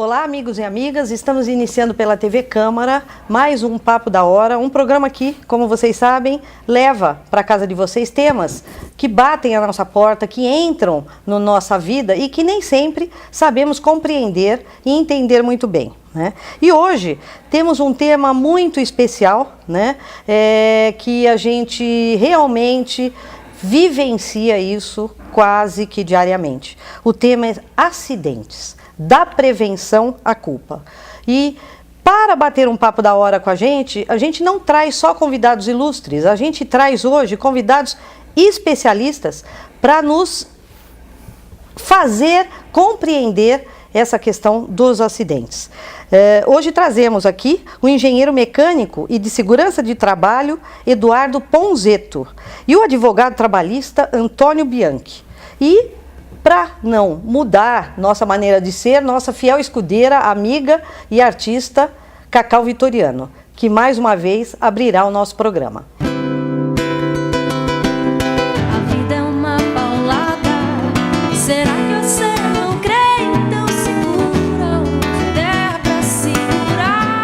Olá, amigos e amigas, estamos iniciando pela TV Câmara mais um Papo da Hora, um programa que, como vocês sabem, leva para a casa de vocês temas que batem a nossa porta, que entram na nossa vida e que nem sempre sabemos compreender e entender muito bem, né? E hoje temos um tema muito especial, né? Que a gente realmente vivencia isso quase que diariamente. O tema é acidentes. Da prevenção à culpa. E para bater um papo da hora com a gente não traz só convidados ilustres, a gente traz hoje convidados especialistas para nos fazer compreender essa questão dos acidentes. Hoje trazemos aqui o engenheiro mecânico e de segurança de trabalho, Eduardo Ponzetto, e o advogado trabalhista, Antônio Bianchi. E para não mudar nossa maneira de ser, nossa fiel escudeira, amiga e artista, Cacau Vitoriano, que mais uma vez abrirá o nosso programa. A vida é uma paulada, será que você não crê? Então segura o que der pra segurar.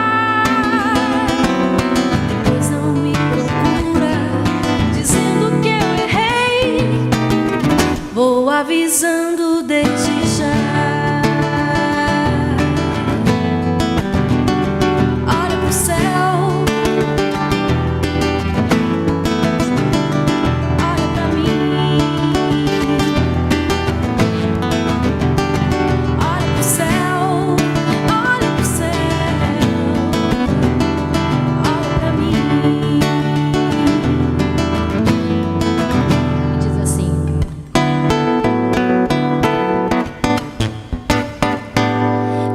Depois não me procura, dizendo que eu errei. Vou avisando desde já. Olha pro céu, olha pra mim. Olha pro céu, olha pro céu, olha pra mim. Diz assim: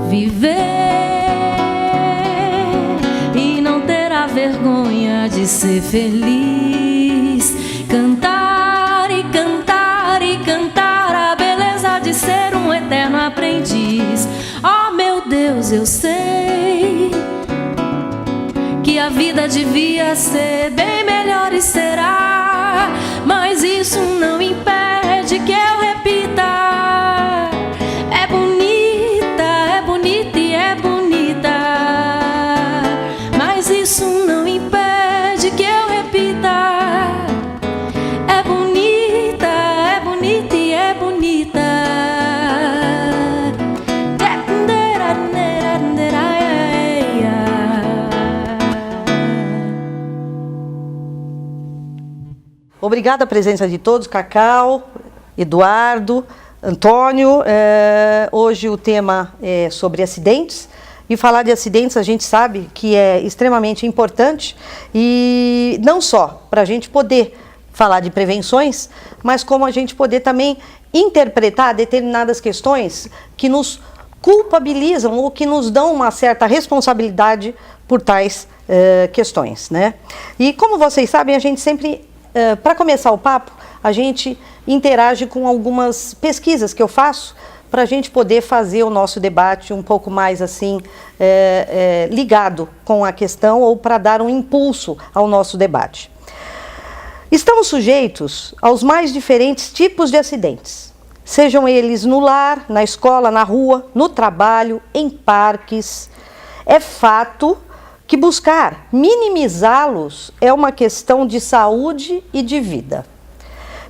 viver e não terá vergonha de ser feliz, cantar e cantar e cantar a beleza de ser um eterno aprendiz. Oh meu Deus, eu sei que a vida devia ser bem melhor e será, mas isso não impede que eu repita: é bonita e é bonita. Mas isso não impede que eu repita: é bonita e é bonita. Obrigada a presença de todos, Cacau, Eduardo, Antônio. Hoje o tema é sobre acidentes. E falar de acidentes a gente sabe que é extremamente importante, e não só para a gente poder falar de prevenções, mas como a gente poder também interpretar determinadas questões que nos culpabilizam ou que nos dão uma certa responsabilidade por tais questões, né? E como vocês sabem, a gente sempre, para começar o papo, a gente interage com algumas pesquisas que eu faço para a gente poder fazer o nosso debate um pouco mais assim, ligado com a questão, ou para dar um impulso ao nosso debate. Estamos sujeitos aos mais diferentes tipos de acidentes, sejam eles no lar, na escola, na rua, no trabalho, em parques. É fato que buscar minimizá-los é uma questão de saúde e de vida.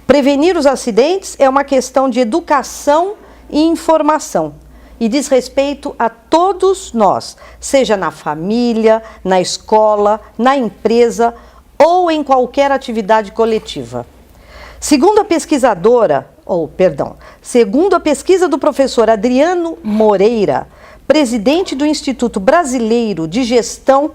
Prevenir os acidentes é uma questão de educação e informação, e diz respeito a todos nós, seja na família, na escola, na empresa ou em qualquer atividade coletiva. Segundo a pesquisa do professor Adriano Moreira, presidente do Instituto Brasileiro de Gestão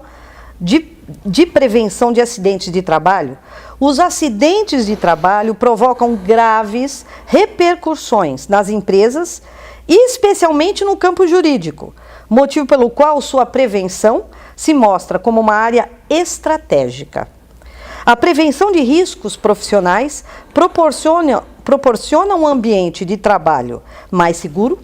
de Prevenção de Acidentes de Trabalho, os acidentes de trabalho provocam graves repercussões nas empresas, especialmente no campo jurídico, motivo pelo qual sua prevenção se mostra como uma área estratégica. A prevenção de riscos profissionais proporciona um ambiente de trabalho mais seguro,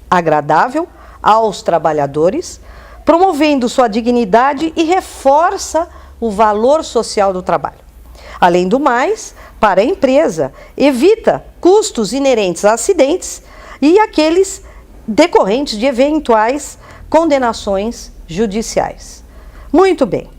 agradável aos trabalhadores, promovendo sua dignidade e reforça o valor social do trabalho. Além do mais, para a empresa, evita custos inerentes a acidentes e aqueles decorrentes de eventuais condenações judiciais. Muito bem.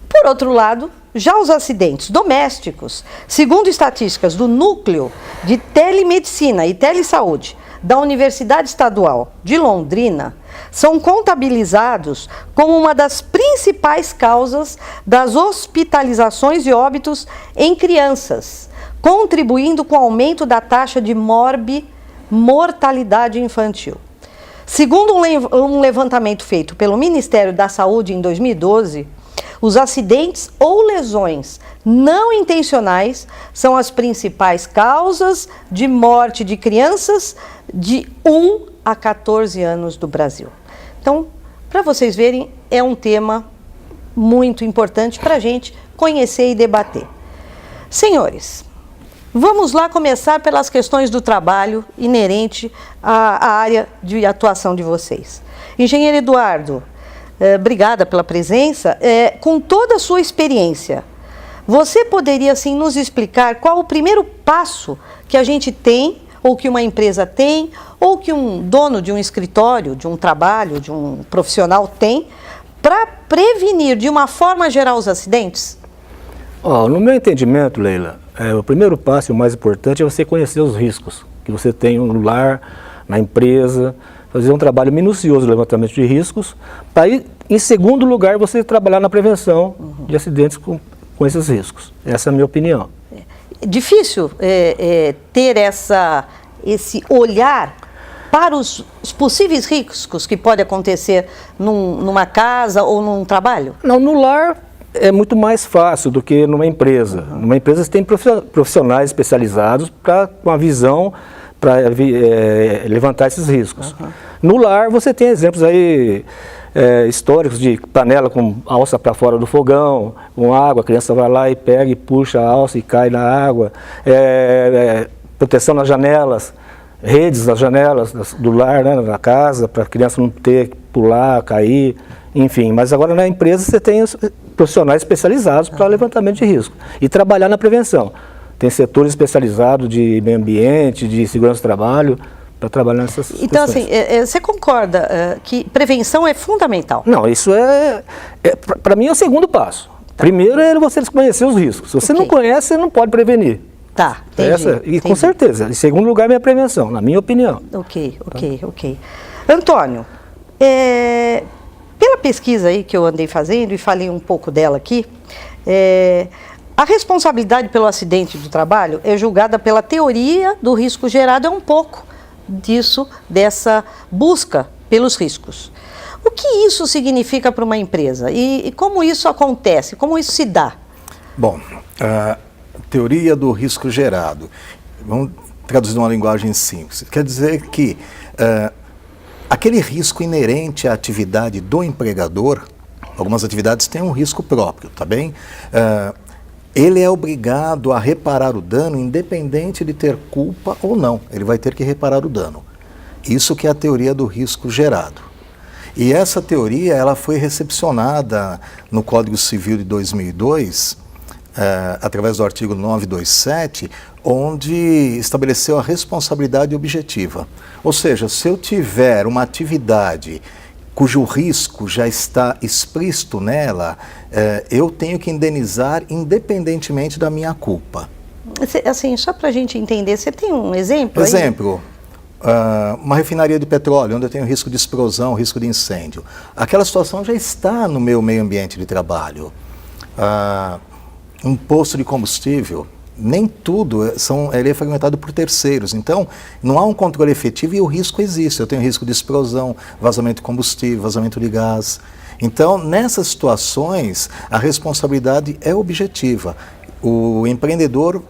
Por outro lado, já os acidentes domésticos, segundo estatísticas do Núcleo de Telemedicina e Telesaúde da Universidade Estadual de Londrina, são contabilizados como uma das principais causas das hospitalizações e óbitos em crianças, contribuindo com o aumento da taxa de mortalidade infantil. Segundo um levantamento feito pelo Ministério da Saúde em 2012, os acidentes ou lesões não intencionais são as principais causas de morte de crianças de 1 a 14 anos do Brasil. Então, para vocês verem, é um tema muito importante para a gente conhecer e debater. Senhores, vamos lá começar pelas questões do trabalho inerente à área de atuação de vocês. Engenheiro Eduardo, obrigada pela presença. Com toda a sua experiência, você poderia assim, nos explicar qual o primeiro passo que a gente tem, ou que uma empresa tem, ou que um dono de um escritório, de um trabalho, de um profissional tem, para prevenir de uma forma geral os acidentes? No meu entendimento, Leila, o primeiro passo e o mais importante é você conhecer os riscos que você tem no lar, na empresa, fazer um trabalho minucioso de levantamento de riscos, para ir, em segundo lugar, você trabalhar na prevenção de acidentes com esses riscos. Essa é a minha opinião. É difícil ter esse olhar para os possíveis riscos que podem acontecer numa casa ou num trabalho? Não, no lar é muito mais fácil do que numa empresa. Numa empresa você tem profissionais especializados com a visão para levantar esses riscos. No lar você tem exemplos aí históricos de panela com alça para fora do fogão, com água, a criança vai lá e pega e puxa a alça e cai na água, proteção nas janelas, redes nas janelas do lar, né, na casa, para a criança não ter que pular, cair, enfim. Mas agora na empresa você tem os profissionais especializados para levantamento de risco e trabalhar na prevenção. Tem setores especializados de meio ambiente, de segurança do trabalho, para trabalhar nessas questões. Então, assim, você concorda que prevenção é fundamental? Não, isso para mim é o segundo passo. Tá. Primeiro é você conhecer os riscos. Se você não conhece, você não pode prevenir. Tá, entendi. Com certeza. Em segundo lugar, minha prevenção, na minha opinião. Ok. Antônio, pela pesquisa aí que eu andei fazendo e falei um pouco dela aqui, a responsabilidade pelo acidente do trabalho é julgada pela teoria do risco gerado, é um pouco dessa busca pelos riscos. O que isso significa para uma empresa e como isso acontece, como isso se dá? Bom, a teoria do risco gerado, vamos traduzir numa linguagem simples, quer dizer que aquele risco inerente à atividade do empregador, algumas atividades têm um risco próprio, tá bem? Ele é obrigado a reparar o dano independente de ter culpa ou não. Ele vai ter que reparar o dano. Isso que é a teoria do risco gerado. E essa teoria ela foi recepcionada no Código Civil de 2002, através do artigo 927, onde estabeleceu a responsabilidade objetiva. Ou seja, se eu tiver uma atividade cujo risco já está explícito nela, eu tenho que indenizar independentemente da minha culpa. Assim, só para a gente entender, você tem um exemplo aí? Exemplo, uma refinaria de petróleo, onde eu tenho risco de explosão, risco de incêndio. Aquela situação já está no meu meio ambiente de trabalho. Um posto de combustível, nem tudo ele é fragmentado por terceiros, então não há um controle efetivo e o risco existe. Eu tenho risco de explosão, vazamento de combustível, vazamento de gás. Então, nessas situações, a responsabilidade é objetiva. O empreendedor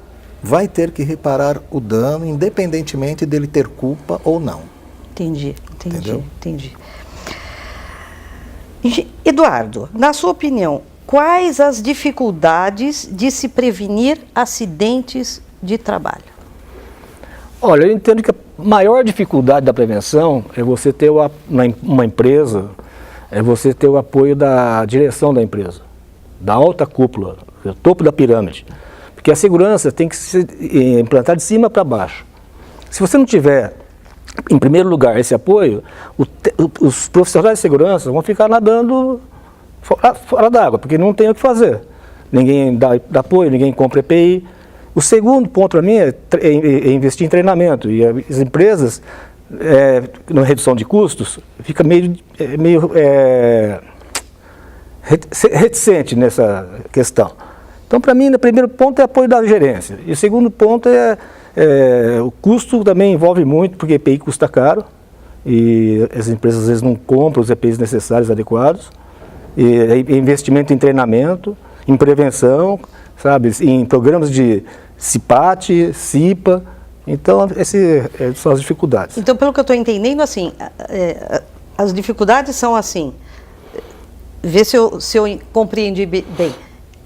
vai ter que reparar o dano, independentemente dele ter culpa ou não. Entendi. Eduardo, na sua opinião, quais as dificuldades de se prevenir acidentes de trabalho? Olha, eu entendo que a maior dificuldade da prevenção é você ter uma empresa, é você ter o apoio da direção da empresa, da alta cúpula, do topo da pirâmide. Porque a segurança tem que ser implantada de cima para baixo. Se você não tiver em primeiro lugar, esse apoio, os profissionais de segurança vão ficar nadando fora d'água, porque não tem o que fazer. Ninguém dá apoio, ninguém compra EPI. O segundo ponto para mim é investir em treinamento. E as empresas, na redução de custos, fica meio reticente nessa questão. Então, para mim, o primeiro ponto é apoio da gerência. E o segundo ponto o custo também envolve muito, porque EPI custa caro. E as empresas às vezes não compram os EPIs necessários, adequados. E investimento em treinamento, em prevenção, sabe, em programas de CIPAT, CIPA. Então, essas são as dificuldades. Então, pelo que eu estou entendendo, assim, as dificuldades são assim, ver se eu compreendi bem,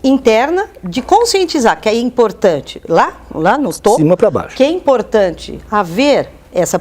interna, de conscientizar que é importante, lá no topo, cima para baixo, que é importante haver essa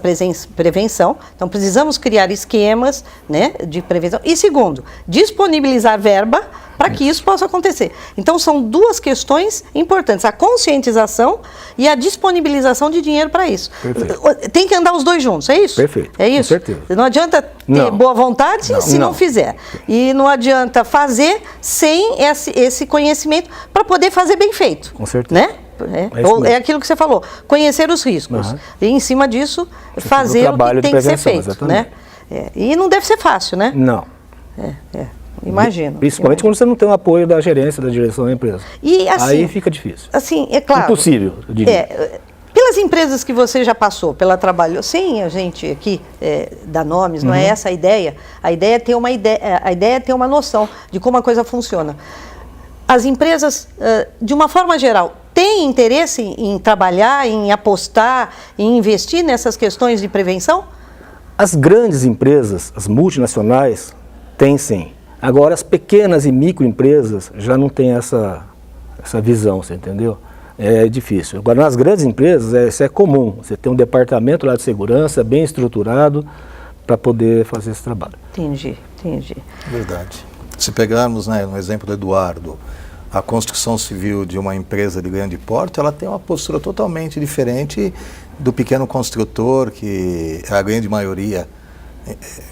prevenção. Então, precisamos criar esquemas, né, de prevenção. E segundo, disponibilizar verba para que isso possa acontecer. Então, são duas questões importantes, a conscientização e a disponibilização de dinheiro para isso. Perfeito. Tem que andar os dois juntos, é isso? Perfeito. É isso? Com certeza. Não adianta ter boa vontade se não fizer. E não adianta fazer sem esse conhecimento para poder fazer bem feito. Com certeza. Né? É aquilo que você falou, conhecer os riscos. E em cima disso, fazer o que tem que ser feito. Né? E não deve ser fácil, né? Não. Imagino. Principalmente quando você não tem o apoio da gerência, da direção da empresa. E, assim, aí fica difícil. Assim, é claro. Impossível, eu diria. Pelas empresas que você já passou, trabalhou, sem a gente aqui dar nomes, não é essa a ideia. A ideia é ter uma noção de como a coisa funciona. As empresas, de uma forma geral, têm interesse em trabalhar, em apostar, em investir nessas questões de prevenção? As grandes empresas, as multinacionais, têm sim. Agora, as pequenas e microempresas já não têm essa visão, você entendeu? É difícil. Agora, nas grandes empresas, isso é comum. Você tem um departamento lá de segurança bem estruturado para poder fazer esse trabalho. Entendi. Verdade. Se pegarmos, né, no exemplo do Eduardo, a construção civil de uma empresa de grande porte, ela tem uma postura totalmente diferente do pequeno construtor, que a grande maioria,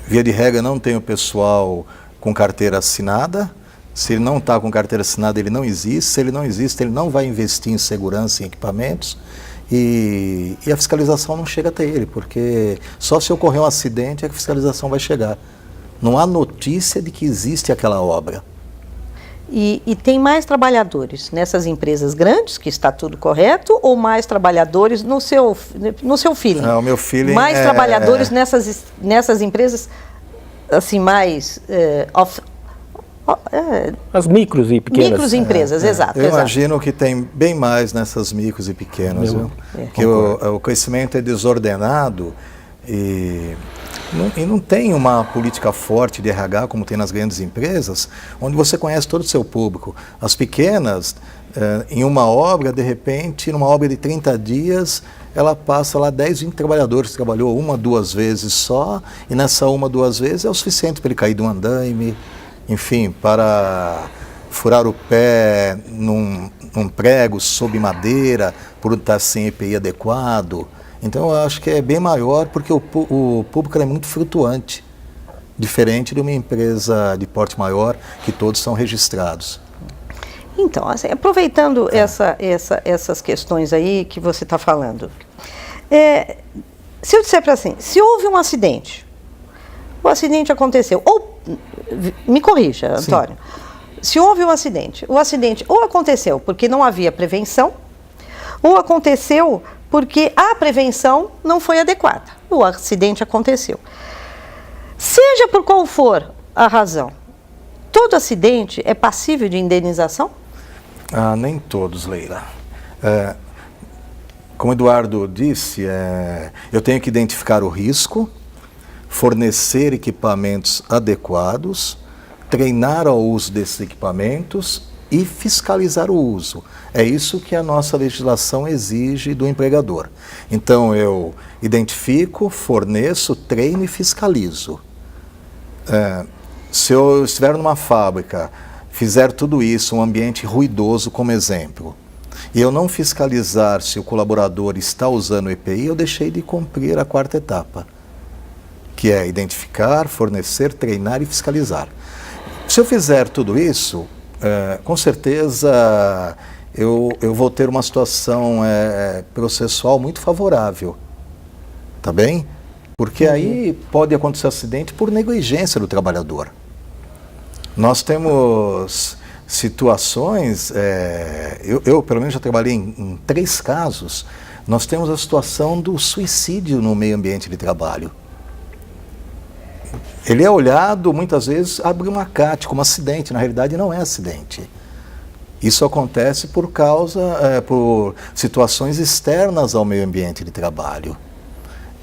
via de regra, não tem o pessoal com carteira assinada. Se ele não está com carteira assinada, ele não existe. Se ele não existe, ele não vai investir em segurança, em equipamentos. E a fiscalização não chega até ele, porque só se ocorrer um acidente é que a fiscalização vai chegar. Não há notícia de que existe aquela obra. E tem mais trabalhadores nessas empresas grandes, que está tudo correto, ou mais trabalhadores no seu feeling? Não, o meu feeling mais trabalhadores nessas empresas, assim, mais... as micros e pequenas. Micros empresas, exato. Eu imagino que tem bem mais nessas micros e pequenas, que o crescimento é desordenado e não tem uma política forte de RH como tem nas grandes empresas, onde você conhece todo o seu público. As pequenas, em uma obra, de repente, numa obra de 30 dias, ela passa lá 10, 20 trabalhadores, trabalhou 1, 2 vezes só, e nessa 1, 2 vezes é o suficiente para ele cair de um andaime, enfim, para furar o pé num prego sob madeira, por estar sem EPI adequado. Então, eu acho que é bem maior, porque o público é muito flutuante, diferente de uma empresa de porte maior, que todos são registrados. Então, assim, aproveitando essas questões aí que você está falando, se eu disser para assim, se houve um acidente, o acidente aconteceu, ou, me corrija, Antônio, se houve um acidente, o acidente ou aconteceu porque não havia prevenção, ou aconteceu porque a prevenção não foi adequada. O acidente aconteceu. Seja por qual for a razão, todo acidente é passível de indenização? Nem todos, Leila. Como o Eduardo disse, eu tenho que identificar o risco, fornecer equipamentos adequados, treinar ao uso desses equipamentos e fiscalizar o uso. É isso que a nossa legislação exige do empregador. Então, eu identifico, forneço, treino e fiscalizo. Se eu estiver numa fábrica, fizer tudo isso, um ambiente ruidoso como exemplo, e eu não fiscalizar se o colaborador está usando o EPI, eu deixei de cumprir a 4ª etapa, que é identificar, fornecer, treinar e fiscalizar. Se eu fizer tudo isso, com certeza eu vou ter uma situação processual muito favorável, tá bem? Porque aí pode acontecer acidente por negligência do trabalhador. Nós temos situações, eu pelo menos já trabalhei em 3 casos, nós temos a situação do suicídio no meio ambiente de trabalho. Ele é olhado, muitas vezes, abre uma CAT como acidente, na realidade não é acidente. Isso acontece por situações externas ao meio ambiente de trabalho.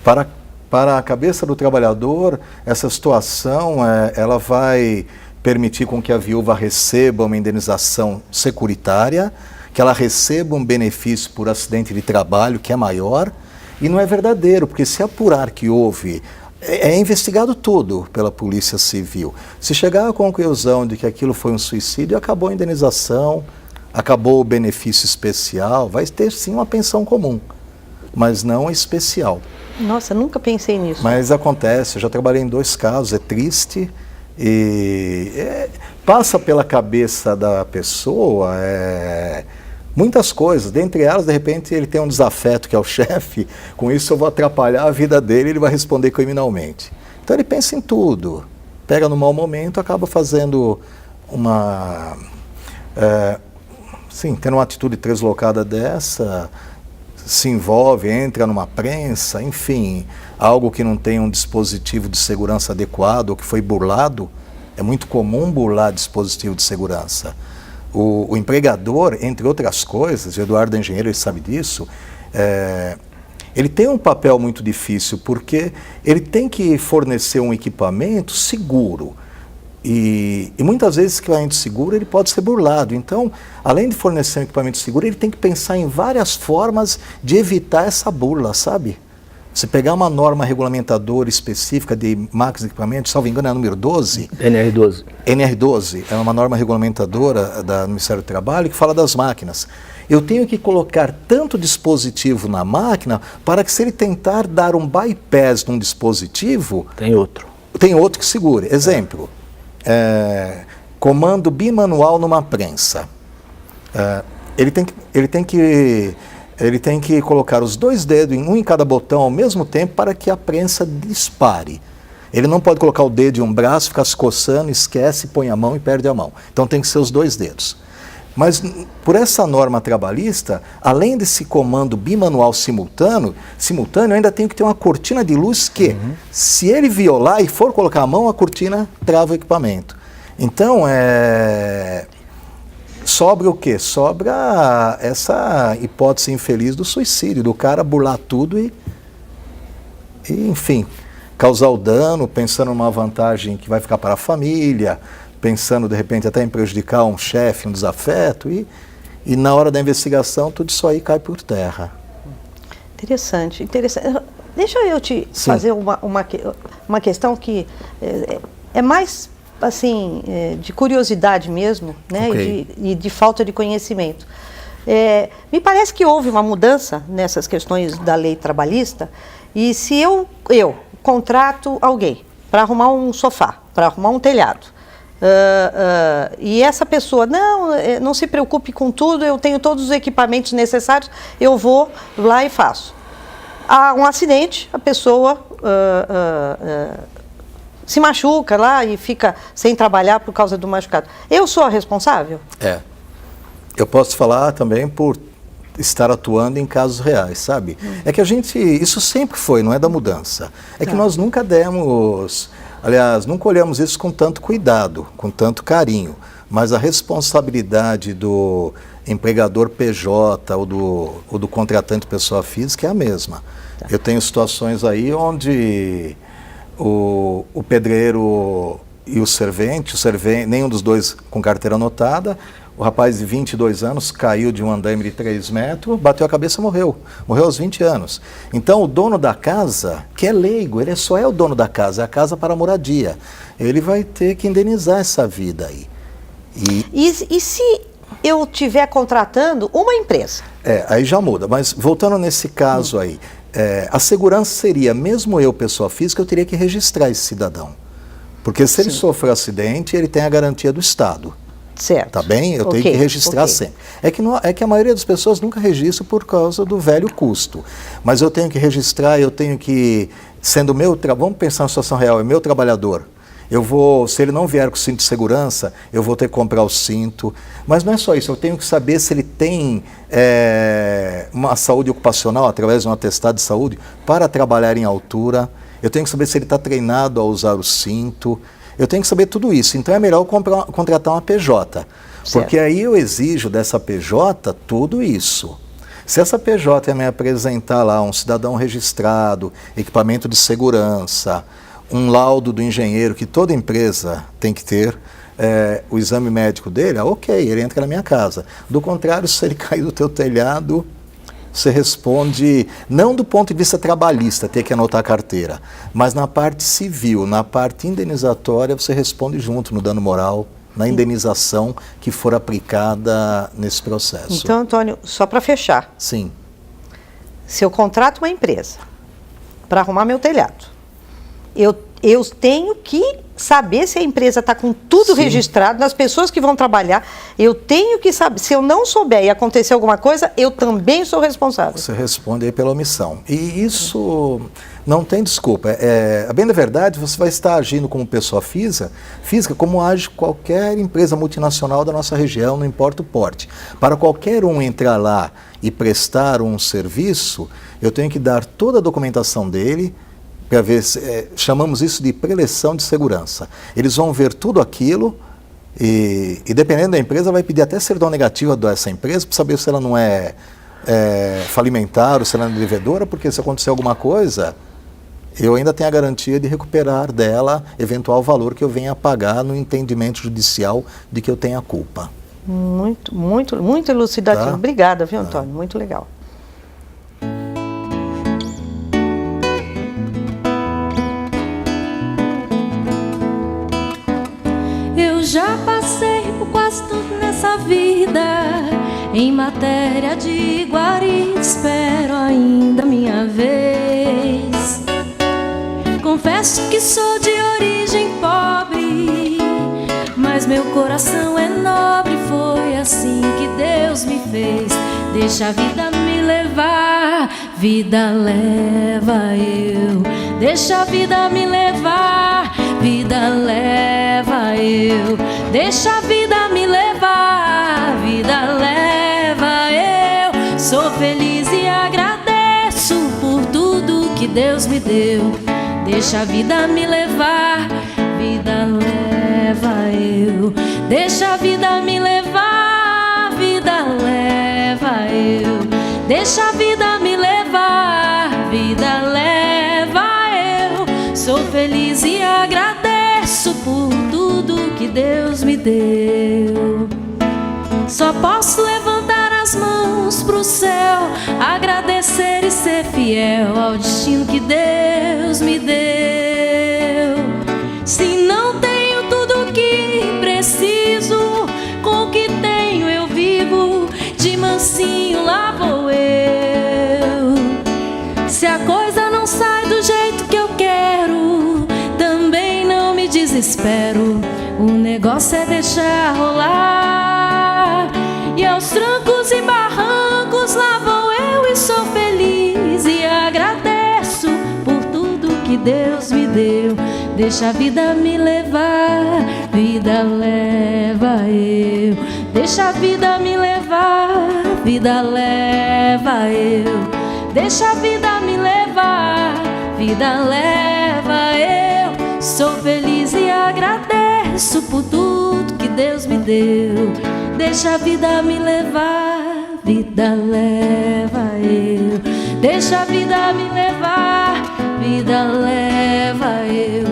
Para a cabeça do trabalhador, essa situação ela vai permitir com que a viúva receba uma indenização securitária, que ela receba um benefício por acidente de trabalho que é maior, e não é verdadeiro, porque se apurar que houve, é investigado tudo pela Polícia Civil. Se chegar à conclusão de que aquilo foi um suicídio, acabou a indenização, acabou o benefício especial, vai ter sim uma pensão comum, mas não especial. Nossa, nunca pensei nisso. Mas acontece, eu já trabalhei em 2 casos, é triste e passa pela cabeça da pessoa muitas coisas, dentre elas, de repente, ele tem um desafeto que é o chefe, com isso eu vou atrapalhar a vida dele, ele vai responder criminalmente. Então ele pensa em tudo, pega no mau momento, acaba fazendo tendo uma atitude deslocada dessa, se envolve, entra numa prensa, enfim, algo que não tem um dispositivo de segurança adequado, ou que foi burlado. É muito comum burlar dispositivo de segurança. O empregador, entre outras coisas, o Eduardo é engenheiro, ele sabe disso, ele tem um papel muito difícil, porque ele tem que fornecer um equipamento seguro. E muitas vezes esse equipamento seguro ele pode ser burlado. Então, além de fornecer um equipamento seguro, ele tem que pensar em várias formas de evitar essa burla, sabe? Você pegar uma norma regulamentadora específica de máquinas e equipamentos, salvo engano é a número 12. NR12. NR12 é uma norma regulamentadora do Ministério do Trabalho que fala das máquinas. Eu tenho que colocar tanto dispositivo na máquina para que, se ele tentar dar um bypass num dispositivo... Tem outro que segure. Exemplo. Comando bimanual numa prensa. Ele tem que colocar os 2 dedos, um em cada botão ao mesmo tempo, para que a prensa dispare. Ele não pode colocar o dedo em um braço, ficar se coçando, esquece, põe a mão e perde a mão. Então tem que ser os 2 dedos. Mas por essa norma trabalhista, além desse comando bimanual simultâneo, eu ainda tenho que ter uma cortina de luz que, se ele violar e for colocar a mão, a cortina trava o equipamento. Então, sobra o quê? Sobra essa hipótese infeliz do suicídio, do cara burlar tudo e enfim, causar o dano, pensando numa vantagem que vai ficar para a família, pensando, de repente, até em prejudicar um chefe, um desafeto, e na hora da investigação, tudo isso aí cai por terra. Interessante. Deixa eu te fazer uma questão que é mais, assim, de curiosidade mesmo, né? Okay. E de falta de conhecimento. Me parece que houve uma mudança nessas questões da lei trabalhista, e se eu contrato alguém para arrumar um sofá, para arrumar um telhado, e essa pessoa, não se preocupe com tudo, eu tenho todos os equipamentos necessários, eu vou lá e faço. Há um acidente, a pessoa se machuca lá e fica sem trabalhar por causa do machucado. Eu sou a responsável? Eu posso falar também por estar atuando em casos reais, sabe? É que isso sempre foi, não é da mudança. Que nós nunca nunca olhamos isso com tanto cuidado, com tanto carinho, mas a responsabilidade do empregador PJ ou do contratante pessoa física é a mesma. Eu tenho situações aí onde o pedreiro e o servente, nenhum dos dois com carteira anotada, o rapaz de 22 anos caiu de um andaime de 3 metros, bateu a cabeça e morreu. Morreu aos 20 anos. Então, o dono da casa, que é leigo, ele só é o dono da casa, é a casa para a moradia. Ele vai ter que indenizar essa vida aí. E se eu estiver contratando uma empresa? Aí já muda, mas voltando nesse caso aí, a segurança seria, mesmo eu, pessoa física, eu teria que registrar esse cidadão. Porque se ele sofrer um acidente, ele tem a garantia do Estado. Certo. Tá bem? Eu tenho que registrar sempre. É que a maioria das pessoas nunca registra por causa do velho custo. Mas eu tenho que registrar, eu tenho que, sendo meu, vamos pensar na situação real, é meu trabalhador. Se ele não vier com cinto de segurança, eu vou ter que comprar o cinto. Mas não é só isso, eu tenho que saber se ele tem uma saúde ocupacional, através de um atestado de saúde, para trabalhar em altura. Eu tenho que saber se ele está treinado a usar o cinto. Eu tenho que saber tudo isso. Então é melhor contratar uma PJ. Porque aí eu exijo dessa PJ tudo isso. Se essa PJ me apresentar lá um cidadão registrado, equipamento de segurança, um laudo do engenheiro, que toda empresa tem que ter, o exame médico dele, ok, ele entra na minha casa. Do contrário, se ele cair do teu telhado, você responde, não do ponto de vista trabalhista, ter que anotar a carteira, mas na parte civil, na parte indenizatória, você responde junto no dano moral, na indenização que for aplicada nesse processo. Então, Antônio, só para fechar. Sim. Se eu contrato uma empresa para arrumar meu telhado, eu tenho que saber se a empresa está com tudo registrado, nas pessoas que vão trabalhar, eu tenho que saber. Se eu não souber e acontecer alguma coisa, eu também sou responsável. Você responde aí pela omissão. E isso não tem desculpa. A bem da verdade, você vai estar agindo como pessoa física como age qualquer empresa multinacional da nossa região, não importa o porte. Para qualquer um entrar lá e prestar um serviço, eu tenho que dar toda a documentação dele, para ver, chamamos isso de preleção de segurança. Eles vão ver tudo aquilo e dependendo da empresa, vai pedir até certidão negativa dessa empresa para saber se ela não é falimentar ou se ela é devedora, porque se acontecer alguma coisa, eu ainda tenho a garantia de recuperar dela eventual valor que eu venha a pagar no entendimento judicial de que eu tenho a culpa. Muito elucidativo. Tá? Obrigada, viu, Antônio? Muito legal. Já passei por quase tudo nessa vida, em matéria de guarida, espero ainda minha vez. Confesso que sou de origem pobre, mas meu coração é nobre, foi assim que Deus me fez. Deixa a vida me levar, vida leva eu. Deixa a vida me levar, vida leva eu. Deixa a vida me levar, vida leva eu. Sou feliz e agradeço por tudo que Deus me deu. Deixa a vida me levar, vida leva eu. Deixa a vida me levar, vida leva eu. Deixa a vida me levar, vida leva eu. Sou feliz e agradeço por tudo que Deus me deu. Só posso levantar as mãos pro céu, agradecer e ser fiel ao destino que Deus me deu. Se não tenho tudo o que preciso, com o que tenho eu vivo, de mansinho lá vou eu. Se a coisa não sai do jeito que eu quero, também não me desespero. O negócio é deixar rolar, e aos trancos e barrancos lá vou eu e sou feliz e agradeço por tudo que Deus me deu. Deixa a vida me levar, vida leva eu. Deixa a vida me levar, vida leva eu. Deixa a vida me levar, vida leva eu. Sou feliz e agradeço por tudo que Deus me deu. Deixa a vida me levar, vida leva eu. Deixa a vida me levar, vida leva eu.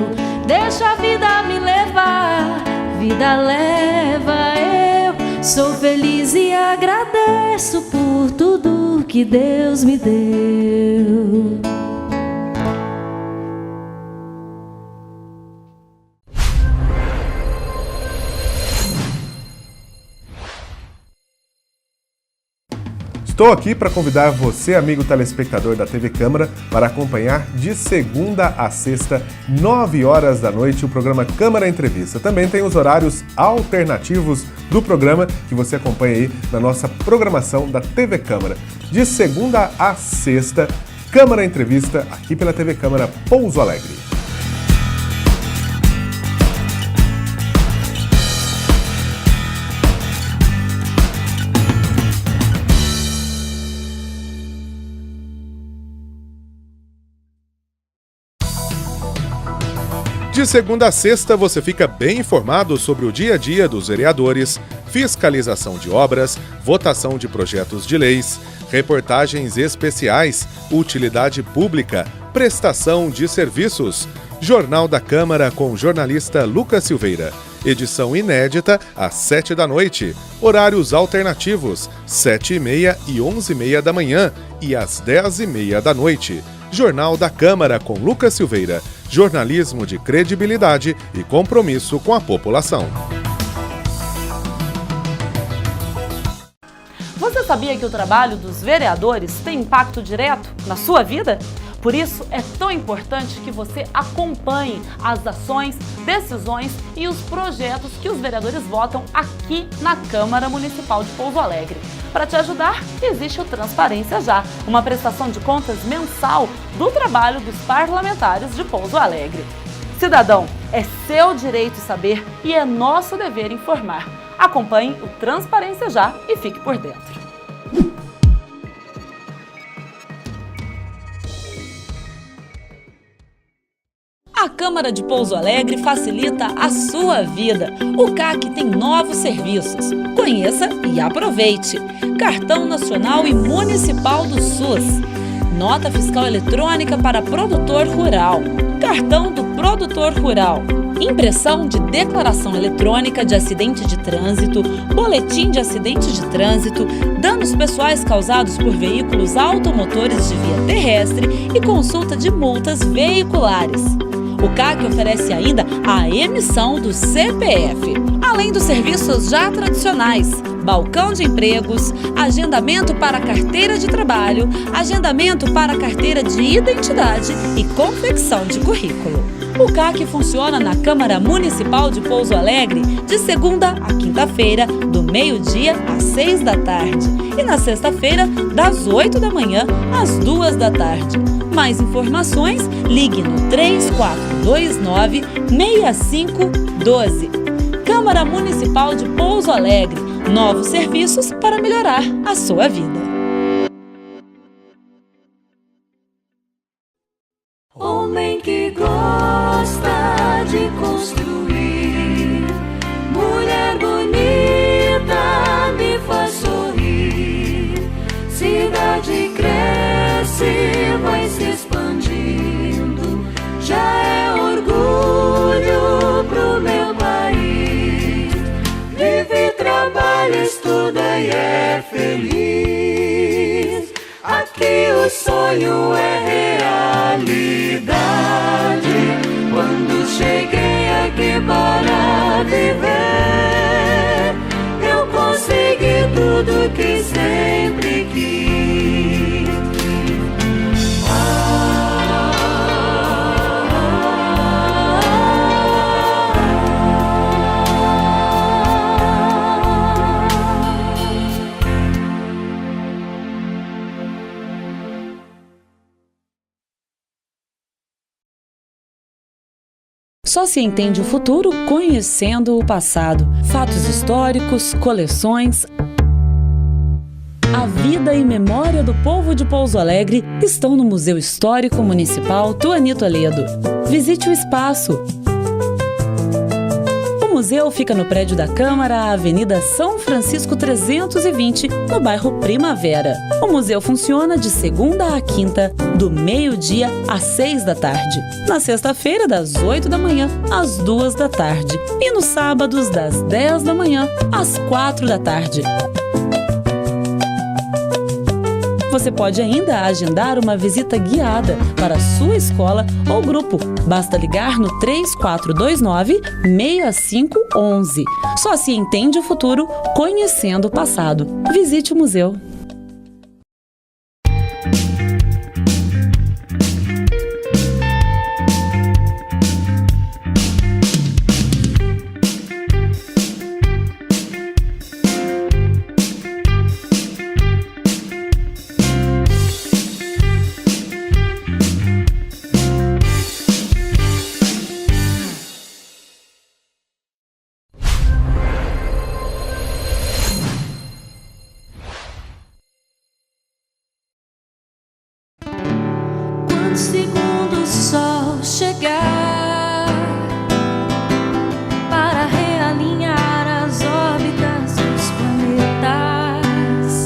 Deixa a vida me levar, vida leva eu. Sou feliz e agradeço por tudo que Deus me deu. Estou aqui para convidar você, amigo telespectador da TV Câmara, para acompanhar de segunda a sexta, 9 horas da noite, o programa Câmara Entrevista. Também tem os horários alternativos do programa que você acompanha aí na nossa programação da TV Câmara. De segunda a sexta, Câmara Entrevista, aqui pela TV Câmara Pouso Alegre. De segunda a sexta, você fica bem informado sobre o dia a dia dos vereadores, fiscalização de obras, votação de projetos de leis, reportagens especiais, utilidade pública, prestação de serviços. Jornal da Câmara com o jornalista Lucas Silveira. Edição inédita às 7 da noite. Horários alternativos, 7h30 e 11h30 da manhã e às 10h30 da noite. Jornal da Câmara com Lucas Silveira. Jornalismo de credibilidade e compromisso com a população. Você sabia que o trabalho dos vereadores tem impacto direto na sua vida? Por isso, é tão importante que você acompanhe as ações, decisões e os projetos que os vereadores votam aqui na Câmara Municipal de Pouso Alegre. Para te ajudar, existe o Transparência Já, uma prestação de contas mensal do trabalho dos parlamentares de Pouso Alegre. Cidadão, é seu direito saber e é nosso dever informar. Acompanhe o Transparência Já e fique por dentro. A Câmara de Pouso Alegre facilita a sua vida. O CAC tem novos serviços. Conheça e aproveite. Cartão Nacional e Municipal do SUS. Nota Fiscal Eletrônica para Produtor Rural. Cartão do Produtor Rural. Impressão de Declaração Eletrônica de Acidente de Trânsito, Boletim de Acidente de Trânsito, danos pessoais causados por veículos automotores de via terrestre e consulta de multas veiculares. O CAC oferece ainda a emissão do CPF, além dos serviços já tradicionais, balcão de empregos, agendamento para carteira de trabalho, agendamento para carteira de identidade e confecção de currículo. O CAC funciona na Câmara Municipal de Pouso Alegre de segunda a quinta-feira, do meio-dia às 6 da tarde e na sexta-feira, das 8 da manhã às 2 da tarde. Mais informações, ligue no 3429-6512. Câmara Municipal de Pouso Alegre. Novos serviços para melhorar a sua vida. Homem que gosta de construir, mulher bonita me faz sorrir. Cidade cresce, vai se expandindo, já é orgulho pro meu país. Vive, trabalha, estuda e é feliz. Aqui o sonho é realidade. Quando cheguei aqui para viver, eu consegui tudo que sempre quis. Só se entende o futuro conhecendo o passado. Fatos históricos, coleções. A vida e memória do povo de Pouso Alegre estão no Museu Histórico Municipal Tuani Toledo. Visite o espaço. O museu fica no prédio da Câmara, Avenida São Francisco 320, no bairro Primavera. O museu funciona de segunda a quinta, do meio-dia às 6 da tarde. Na sexta-feira, das 8 da manhã às 2 da tarde. E nos sábados, das 10 da manhã às 4 da tarde. Você pode ainda agendar uma visita guiada para a sua escola ou grupo. Basta ligar no 3429-6511. Só se entende o futuro conhecendo o passado. Visite o museu. chegar para realinhar as órbitas dos planetas,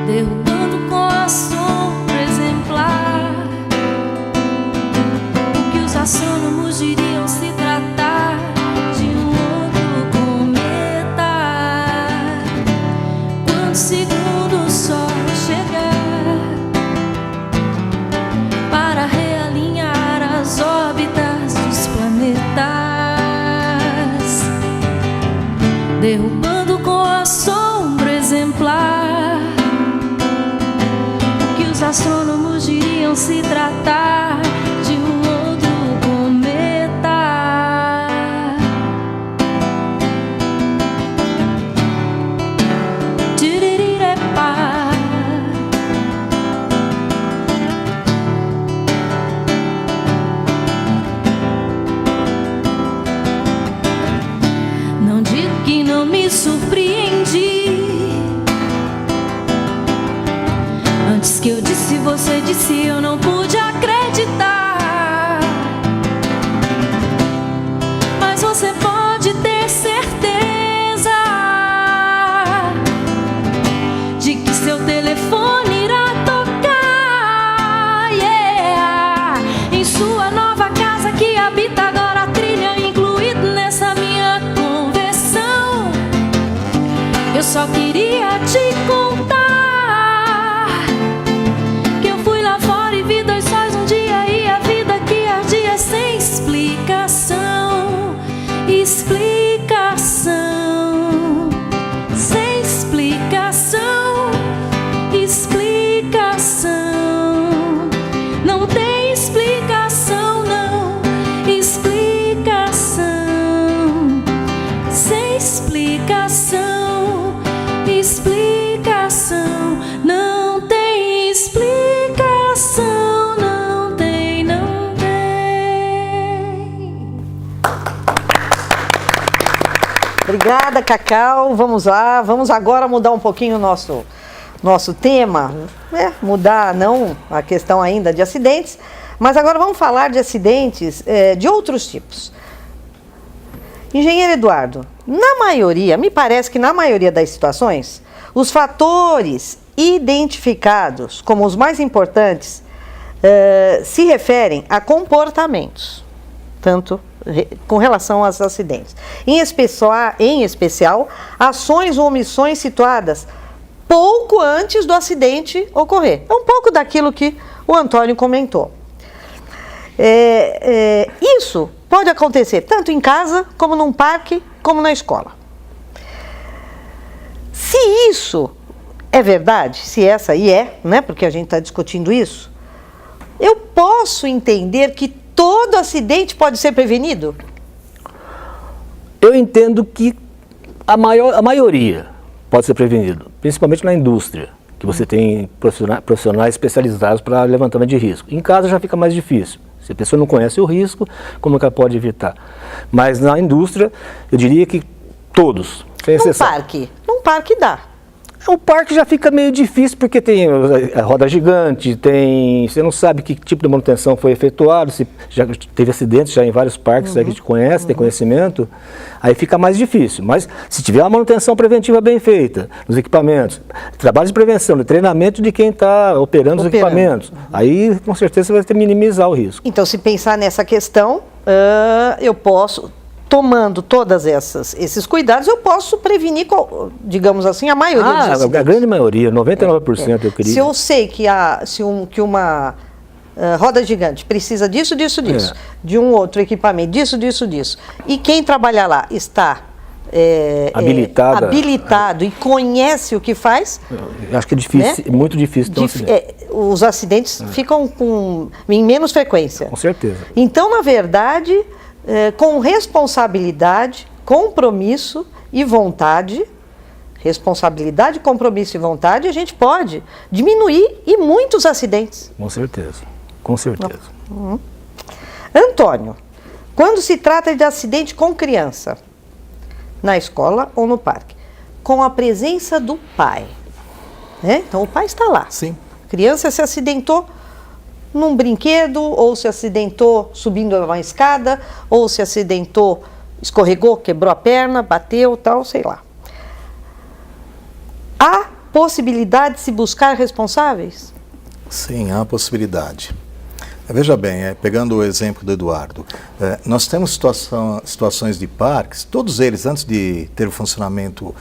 derrubando com a sombra exemplar o que os astrônomos diriam se tratar de um outro cometa. Quando o segundo sol chegar para realinhar as órbitas dos planetas, derrubando com a sombra exemplar o que os astrônomos diriam se tratar de um outro cometa. Tiririrepa. Não digo que não me surpreendi. Antes que eu disse, você disse, eu não pude acreditar. Mas você pode ter certeza de que seu telefone irá tocar, yeah, em sua nova casa que habita agora a trilha, incluído nessa minha conversão. Eu só queria te contar que eu fui lá fora e vi dois sóis um dia, e a vida que ardia sem explicação. Explicação, sem explicação, explicação. Não tem explicação, não. Explicação, sem explicação, explicação. Não tem explicação, não tem, não tem. Obrigada, Cacau. Vamos lá, vamos agora mudar um pouquinho o nosso tema, né? Mudar não a questão ainda de acidentes, mas agora vamos falar de acidentes de outros tipos. Engenheiro Eduardo, na maioria, me parece que na maioria das situações, os fatores identificados como os mais importantes se referem a comportamentos, tanto com relação aos acidentes. Em especial, ações ou omissões situadas pouco antes do acidente ocorrer. É um pouco daquilo que o Antônio comentou. Isso pode acontecer tanto em casa, como num parque, como na escola. Se isso é verdade, se essa aí é, né, porque a gente está discutindo isso, eu posso entender que todo acidente pode ser prevenido? Eu entendo que a maioria pode ser prevenido, principalmente na indústria, que você tem profissionais especializados para levantamento de risco. Em casa já fica mais difícil. Se a pessoa não conhece o risco, como que ela pode evitar? Mas na indústria, eu diria que todos, sem exceção. Num parque dá. O parque já fica meio difícil, porque tem a roda gigante, você não sabe que tipo de manutenção foi efetuado, se já teve acidentes já em vários parques que a gente conhece, tem conhecimento, aí fica mais difícil. Mas se tiver uma manutenção preventiva bem feita nos equipamentos, trabalho de prevenção, de treinamento de quem está operando os equipamentos, aí com certeza você vai ter que minimizar o risco. Então, se pensar nessa questão, eu posso, tomando todos esses cuidados, eu posso prevenir, digamos assim, a maioria dos acidentes. A grande maioria, 99% eu queria. Se eu sei que uma roda gigante precisa disso, de um outro equipamento, disso, e quem trabalha lá está habilitado e conhece o que faz, eu acho que é difícil, né? Muito difícil ter um acidente. Os acidentes ficam em menos frequência. Com certeza. Então, na verdade, com responsabilidade, compromisso e vontade, a gente pode diminuir e muitos acidentes. Com certeza, com certeza. Antônio, quando se trata de acidente com criança, na escola ou no parque, com a presença do pai, né? Então o pai está lá. Sim. A criança se acidentou, num brinquedo, ou se acidentou subindo uma escada, ou se acidentou, escorregou, quebrou a perna, bateu, tal, sei lá. Há possibilidade de se buscar responsáveis? Sim, há possibilidade. Veja bem, pegando o exemplo do Eduardo, nós temos situações de parques, todos eles, antes de ter o funcionamento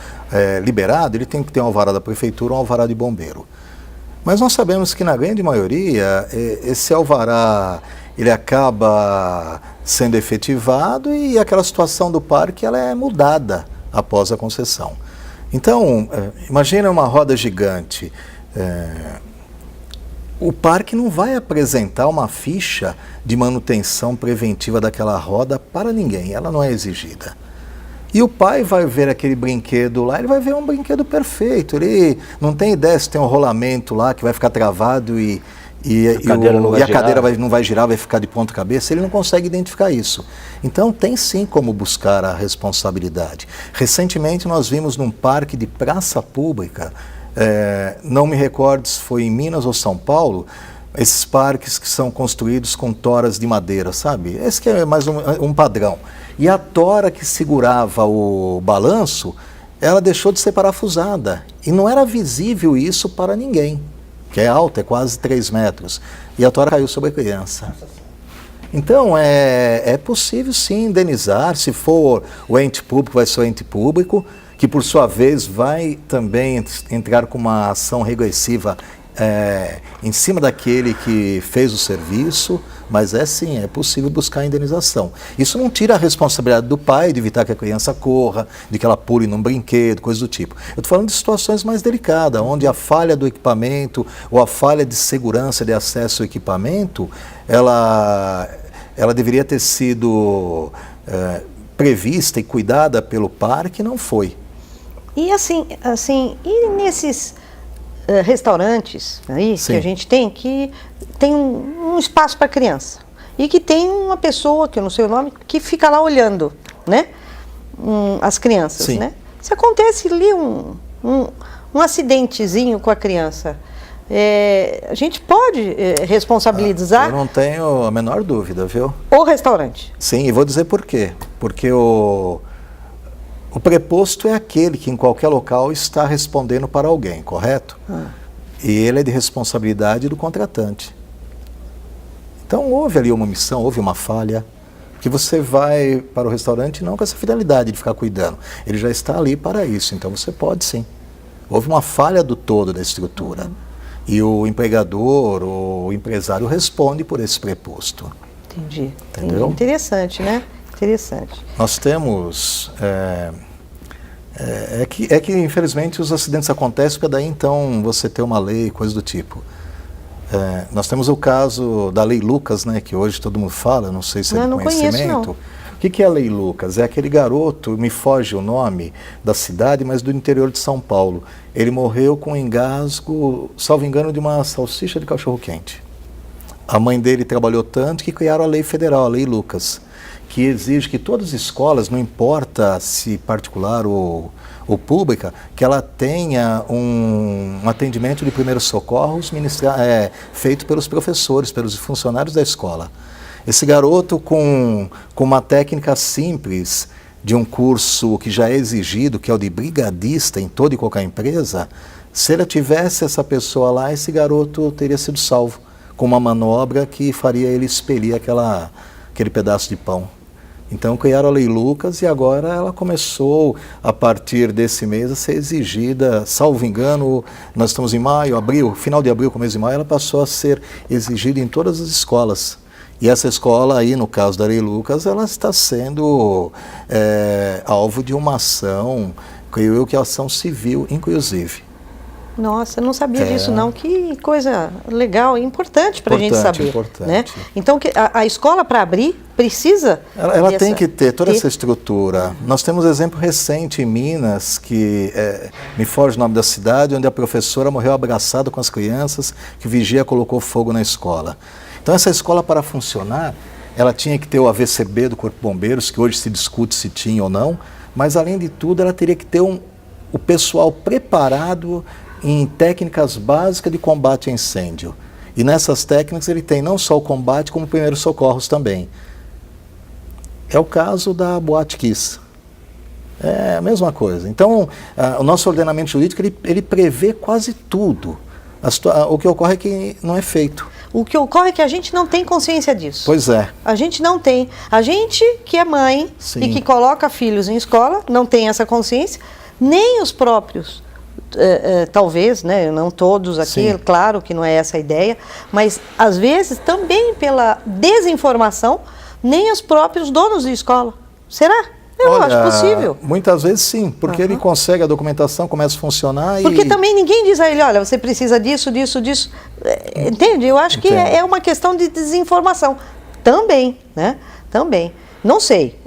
liberado, ele tem que ter um alvará da prefeitura ou um alvará de bombeiro. Mas nós sabemos que, na grande maioria, esse alvará ele acaba sendo efetivado e aquela situação do parque ela é mudada após a concessão. Então, imagina uma roda gigante. O parque não vai apresentar uma ficha de manutenção preventiva daquela roda para ninguém, ela não é exigida. E o pai vai ver aquele brinquedo lá, ele vai ver um brinquedo perfeito, ele não tem ideia se tem um rolamento lá que vai ficar travado e a cadeira não vai girar, vai ficar de ponta cabeça, ele não consegue identificar isso. Então tem sim como buscar a responsabilidade. Recentemente nós vimos num parque de praça pública, não me recordo se foi em Minas ou São Paulo, esses parques que são construídos com toras de madeira, sabe? Esse que é mais um padrão. E a tora que segurava o balanço, ela deixou de ser parafusada. E não era visível isso para ninguém, que é alta, é quase 3 metros. E a tora caiu sobre a criança. Então, é possível sim indenizar, se for o ente público, vai ser o ente público, que por sua vez vai também entrar com uma ação regressiva em cima daquele que fez o serviço, mas sim, é possível buscar a indenização. Isso não tira a responsabilidade do pai de evitar que a criança corra, de que ela pule num brinquedo, coisa do tipo. Eu estou falando de situações mais delicadas, onde a falha do equipamento ou a falha de segurança de acesso ao equipamento, ela deveria ter sido prevista e cuidada pelo parque, não foi. E e nesses restaurantes aí que a gente tem, que tem um espaço para criança e que tem uma pessoa, que eu não sei o nome, que fica lá olhando, né, as crianças, Sim. né? Se acontece ali um acidentezinho com a criança, a gente pode responsabilizar Eu não tenho a menor dúvida, viu? o restaurante. Sim, e vou dizer por quê. Porque o preposto é aquele que em qualquer local está respondendo para alguém, correto? E ele é de responsabilidade do contratante. Então houve ali uma omissão, houve uma falha, que você vai para o restaurante não com essa fidelidade de ficar cuidando. Ele já está ali para isso, então você pode sim. Houve uma falha do todo da estrutura. E o empregador, o empresário responde por esse preposto. Entendi. Entendeu? Interessante, né? Interessante. Nós temos... É que infelizmente os acidentes acontecem, porque daí então você tem uma lei, coisa do tipo. Nós temos o caso da Lei Lucas, né, que hoje todo mundo fala, não sei se é de conhecimento. Conheço, não. O que é a Lei Lucas? É aquele garoto, me foge o nome da cidade, mas do interior de São Paulo. Ele morreu com um engasgo, salvo engano, de uma salsicha de cachorro-quente. A mãe dele trabalhou tanto que criaram a lei federal, a Lei Lucas, que exige que todas as escolas, não importa se particular ou pública, que ela tenha um atendimento de primeiros socorros feito pelos professores, pelos funcionários da escola. Esse garoto, com uma técnica simples de um curso que já é exigido, que é o de brigadista em toda e qualquer empresa, se ele tivesse essa pessoa lá, esse garoto teria sido salvo, com uma manobra que faria ele expelir aquele pedaço de pão. Então criaram a Lei Lucas e agora ela começou, a partir desse mês, a ser exigida, salvo engano, nós estamos em maio, abril, final de abril, começo de maio, ela passou a ser exigida em todas as escolas. E essa escola aí, no caso da Lei Lucas, ela está sendo alvo de uma ação, creio eu que ação civil, inclusive. Nossa, eu não sabia disso não. Que coisa legal e importante para a gente saber. Importante. Né? Então, a escola, para abrir, precisa... Ela tem que ter toda essa estrutura. Nós temos exemplo recente em Minas, que me foge o nome da cidade, onde a professora morreu abraçada com as crianças, que o vigia colocou fogo na escola. Então, essa escola, para funcionar, ela tinha que ter o AVCB do Corpo de Bombeiros, que hoje se discute se tinha ou não, mas, além de tudo, ela teria que ter o pessoal preparado em técnicas básicas de combate a incêndio. E nessas técnicas ele tem não só o combate, como primeiros socorros também. É o caso da Boate Kiss. É a mesma coisa. Então, o nosso ordenamento jurídico, ele prevê quase tudo. O que ocorre é que não é feito. O que ocorre é que a gente não tem consciência disso. Pois é. A gente não tem. A gente que é mãe Sim. e que coloca filhos em escola, não tem essa consciência, nem os próprios, talvez, né, não todos aqui, Sim. claro que não é essa a ideia, mas às vezes também pela desinformação, nem os próprios donos de escola. Será? Eu acho possível. Muitas vezes sim, porque ele consegue a documentação, começa a funcionar Porque também ninguém diz a ele, olha, você precisa disso, disso, disso. Entende? Eu acho que é uma questão de desinformação. Também, né? Também. Não sei.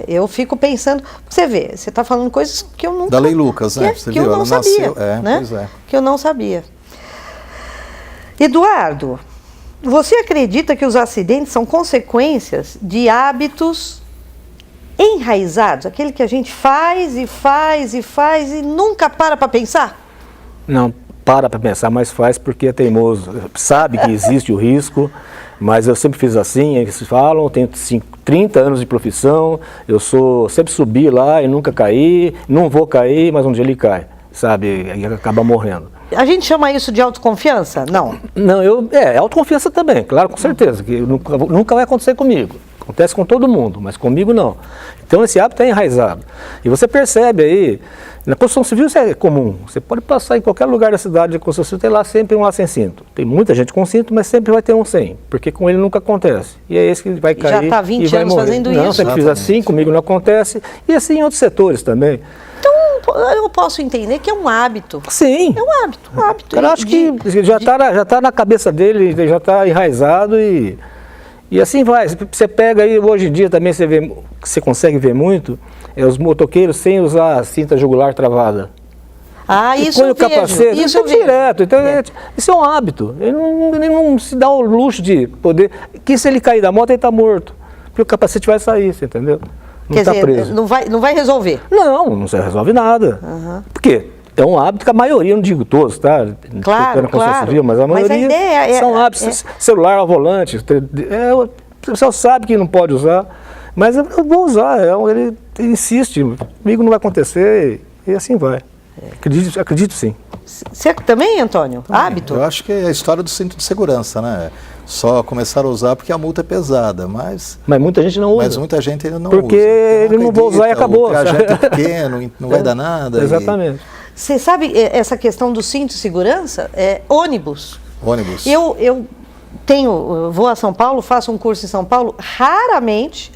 Eu fico pensando... Você vê, você está falando coisas que eu nunca... Da Lei Lucas, né? Você que viu? eu não Ela sabia. nasceu, Né? Pois é. Que eu não sabia. Eduardo, você acredita que os acidentes são consequências de hábitos enraizados? Aquele que a gente faz e faz e faz e nunca para pensar? Não para pensar, mas faz porque é teimoso. Sabe que existe o risco, mas eu sempre fiz assim, eles falam, eu tenho 30 anos de profissão, sempre subi lá e nunca caí, não vou cair, mas um dia ele cai, sabe, e acaba morrendo. A gente chama isso de autoconfiança? Não. Não, autoconfiança também, claro, com certeza, que nunca vai acontecer comigo. Acontece com todo mundo, mas comigo não. Então esse hábito é enraizado. E você percebe aí, na construção civil isso é comum. Você pode passar em qualquer lugar da cidade de construção civil, tem lá sempre um lá sem cinto. Tem muita gente com cinto, mas sempre vai ter um sem, porque com ele nunca acontece. E é esse que vai cair. Já está 20 e vai anos morrer. fazendo não, isso. sempre fiz assim, comigo não acontece. E assim em outros setores também. Então, eu posso entender que é um hábito. Sim. É um hábito. O cara acho que já está na cabeça dele, já está enraizado e assim vai. Você pega aí, hoje em dia também você consegue ver muito, os motoqueiros sem usar a cinta jugular travada. Isso põe eu o capacete, vejo. isso é direto. Então, isso é um hábito. Ele não se dá o luxo de poder... Que se ele cair da moto, ele está morto. Porque o capacete vai sair, você entendeu? Não está preso. Não vai resolver. Não se resolve nada. Por quê? É um hábito que a maioria, não digo todos, tá? Claro. Civil, mas a maioria são hábitos. Celular ao volante, o pessoal sabe que não pode usar, mas eu vou usar, ele insiste, comigo não vai acontecer e assim vai. Acredito sim. Você também, Antônio? Hábito? Eu acho que é a história do cinto de segurança, né? Só começar a usar porque a multa é pesada, mas muita gente não usa. Mas muita gente ainda não porque usa. Porque ele não vou usar e acabou. O trajeto é pequeno, não vai dar nada. Exatamente. Você sabe essa questão do cinto de segurança? Ônibus. Ônibus. Eu vou a São Paulo, faço um curso em São Paulo, raramente,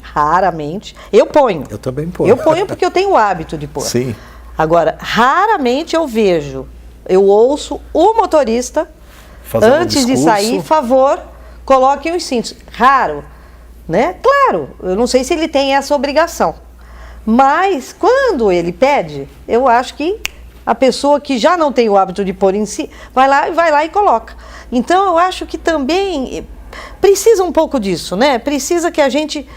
eu ponho. Eu também ponho. Eu ponho porque eu tenho o hábito de pôr. Sim. Agora, raramente eu ouço o motorista, fazendo antes de sair, favor, coloquem os cintos. Raro, né? Claro, eu não sei se ele tem essa obrigação. Mas, quando ele pede, eu acho que a pessoa que já não tem o hábito de pôr em si, vai lá e coloca. Então, eu acho que também precisa um pouco disso, né? Precisa que a gente,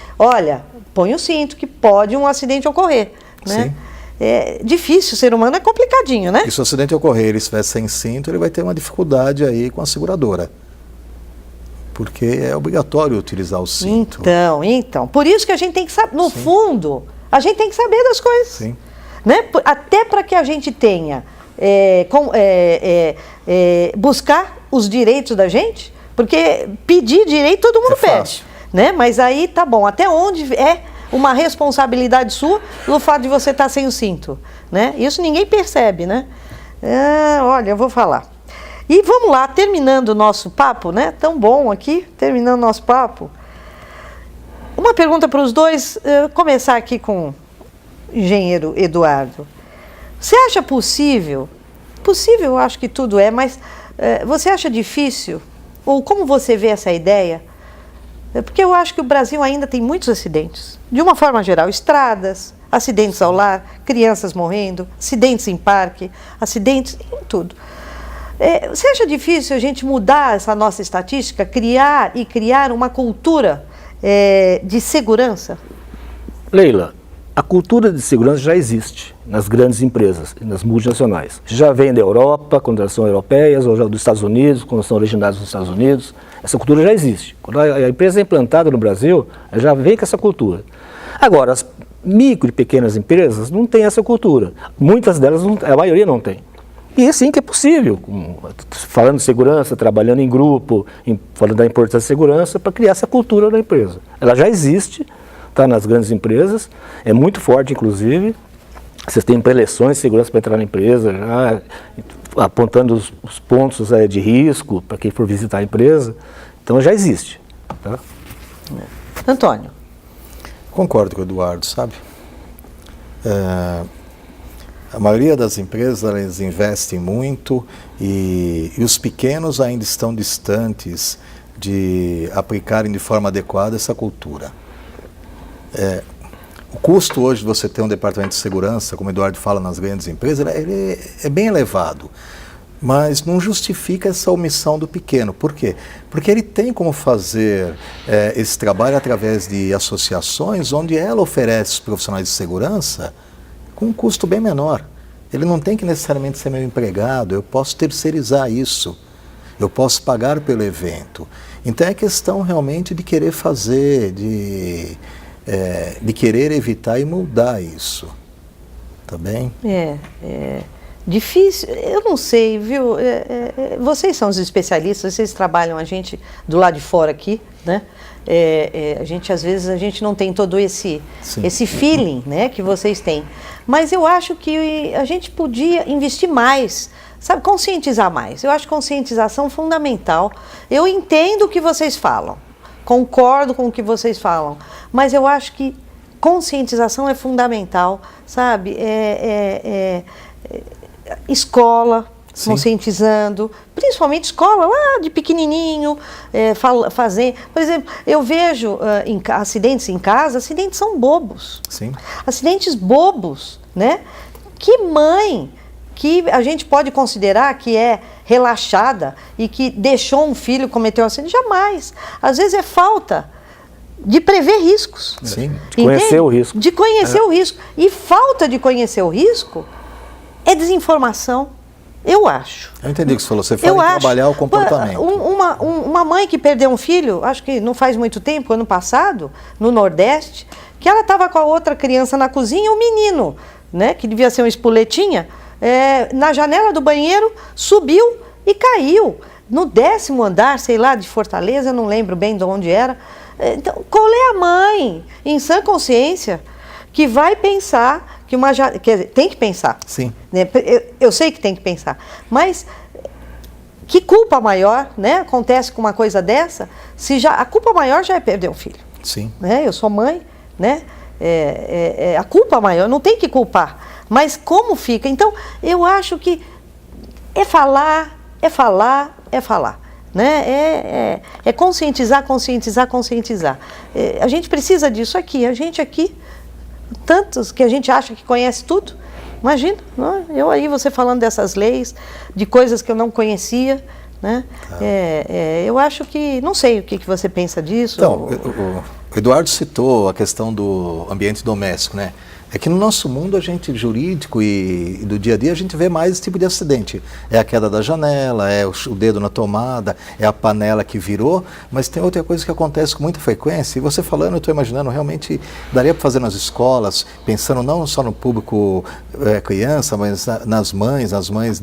põe o cinto, que pode um acidente ocorrer, né? Sim. É difícil, o ser humano é complicadinho, né? E se o acidente ocorrer, ele estiver sem cinto, ele vai ter uma dificuldade aí com a seguradora. Porque é obrigatório utilizar o cinto. Então. Por isso que a gente tem que saber, no fundo, a gente tem que saber das coisas. Sim. Né? Até para que a gente tenha, buscar os direitos da gente, porque pedir direito todo mundo pede. Né? Mas aí tá bom, até onde é uma responsabilidade sua no fato de você estar sem o cinto, né? Isso ninguém percebe, né? Olha, eu vou falar. E vamos lá, terminando o nosso papo, né? Tão bom aqui, terminando o nosso papo. Uma pergunta para os dois, começar aqui com o engenheiro Eduardo. Você acha possível eu acho que tudo mas você acha difícil, ou como você vê essa ideia? Porque eu acho que o Brasil ainda tem muitos acidentes. De uma forma geral, estradas, acidentes ao lar, crianças morrendo, acidentes em parque, acidentes em tudo. Você acha difícil a gente mudar essa nossa estatística, criar uma cultura de segurança? Leila, A cultura de segurança já existe nas grandes empresas, nas multinacionais. Já vem da Europa, quando elas são europeias, ou já dos Estados Unidos, quando são originadas nos Estados Unidos. Essa cultura já existe. Quando a empresa é implantada no Brasil, ela já vem com essa cultura. Agora, as micro e pequenas empresas não têm essa cultura. Muitas delas, a maioria não tem. E sim que é possível, falando de segurança, trabalhando em grupo, falando da importância da segurança, para criar essa cultura da empresa. Ela já existe, está nas grandes empresas, é muito forte, inclusive. Vocês têm preleções de segurança para entrar na empresa, já apontando os pontos de risco para quem for visitar a empresa. Então já existe. Tá? Antônio. Concordo com o Eduardo, sabe? A maioria das empresas, elas investem muito e os pequenos ainda estão distantes de aplicarem de forma adequada essa cultura. O custo hoje de você ter um departamento de segurança, como o Eduardo fala nas grandes empresas, ele é bem elevado. Mas não justifica essa omissão do pequeno. Por quê? Porque ele tem como fazer esse trabalho através de associações onde ela oferece os profissionais de segurança com um custo bem menor. Ele não tem que necessariamente ser meu empregado, eu posso terceirizar isso, eu posso pagar pelo evento. Então é questão realmente de querer fazer, de querer evitar e mudar isso. Tá bem? Difícil, eu não sei, viu? Vocês são os especialistas, vocês trabalham a gente do lado de fora aqui, né? A gente, às vezes, a gente não tem todo esse feeling, né, que vocês têm. Mas eu acho que a gente podia investir mais, sabe, conscientizar mais. Eu acho conscientização fundamental. Eu entendo o que vocês falam, concordo com o que vocês falam, mas eu acho que conscientização é fundamental, sabe? Escola, conscientizando, principalmente escola lá de pequenininho, fazer. Por exemplo, eu vejo acidentes em casa, acidentes são bobos. Sim. Acidentes bobos, né? Que mãe que a gente pode considerar que é relaxada e que deixou um filho cometer um acidente? Jamais. Às vezes é falta de prever riscos. Sim, de conhecer o risco. De conhecer o risco. E falta de conhecer o risco é desinformação, eu acho. Eu entendi o que você falou, você fala em trabalhar o comportamento. Uma mãe que perdeu um filho, acho que não faz muito tempo, ano passado, no Nordeste, que ela estava com a outra criança na cozinha, o menino, né, que devia ser uma espoletinha, na janela do banheiro, subiu e caiu. No 10º andar, sei lá, de Fortaleza, eu não lembro bem de onde era. Então, qual é a mãe, em sã consciência, que vai pensar que quer dizer, tem que pensar. Sim. Né? Eu sei que tem que pensar, mas que culpa maior, né, acontece com uma coisa dessa, se a culpa maior já é perder um filho. Sim. Né? Eu sou mãe, né? A culpa maior, não tem que culpar, mas como fica? Então, eu acho que é falar, né? Conscientizar. A gente precisa disso aqui, tantos que a gente acha que conhece tudo. Imagina, eu aí, você falando dessas leis, de coisas que eu não conhecia, né? Eu acho que, não sei o que você pensa disso. Então, o Eduardo citou a questão do ambiente doméstico, né? É que no nosso mundo, a gente jurídico e do dia a dia, a gente vê mais esse tipo de acidente. É a queda da janela, é o dedo na tomada, é a panela que virou, mas tem outra coisa que acontece com muita frequência. E você falando, eu estou imaginando, realmente daria para fazer nas escolas, pensando não só no público criança, mas nas mães, as mães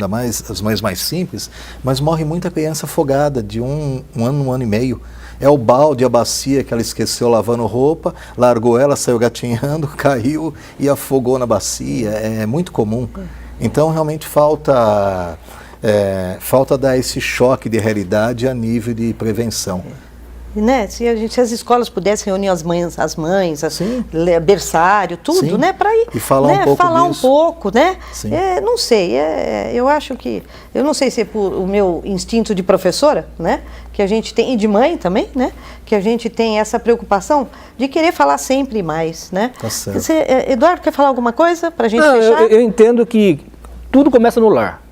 mais simples, mas morre muita criança afogada de um ano e meio. É o balde, a bacia que ela esqueceu lavando roupa, largou ela, saiu gatinhando, caiu e afogou na bacia. É muito comum. Então, realmente falta dar esse choque de realidade a nível de prevenção. Né? Se as escolas pudessem reunir as mães, berçário, tudo, Sim. né? Para ir e falar um pouco disso. Né? Sim. Não sei, eu acho que, eu não sei se é por o meu instinto de professora, né? Que a gente tem, e de mãe também, né? Que a gente tem essa preocupação de querer falar sempre mais, né? Tá certo. Eduardo, quer falar alguma coisa para a gente fechar? Eu entendo que tudo começa no lar.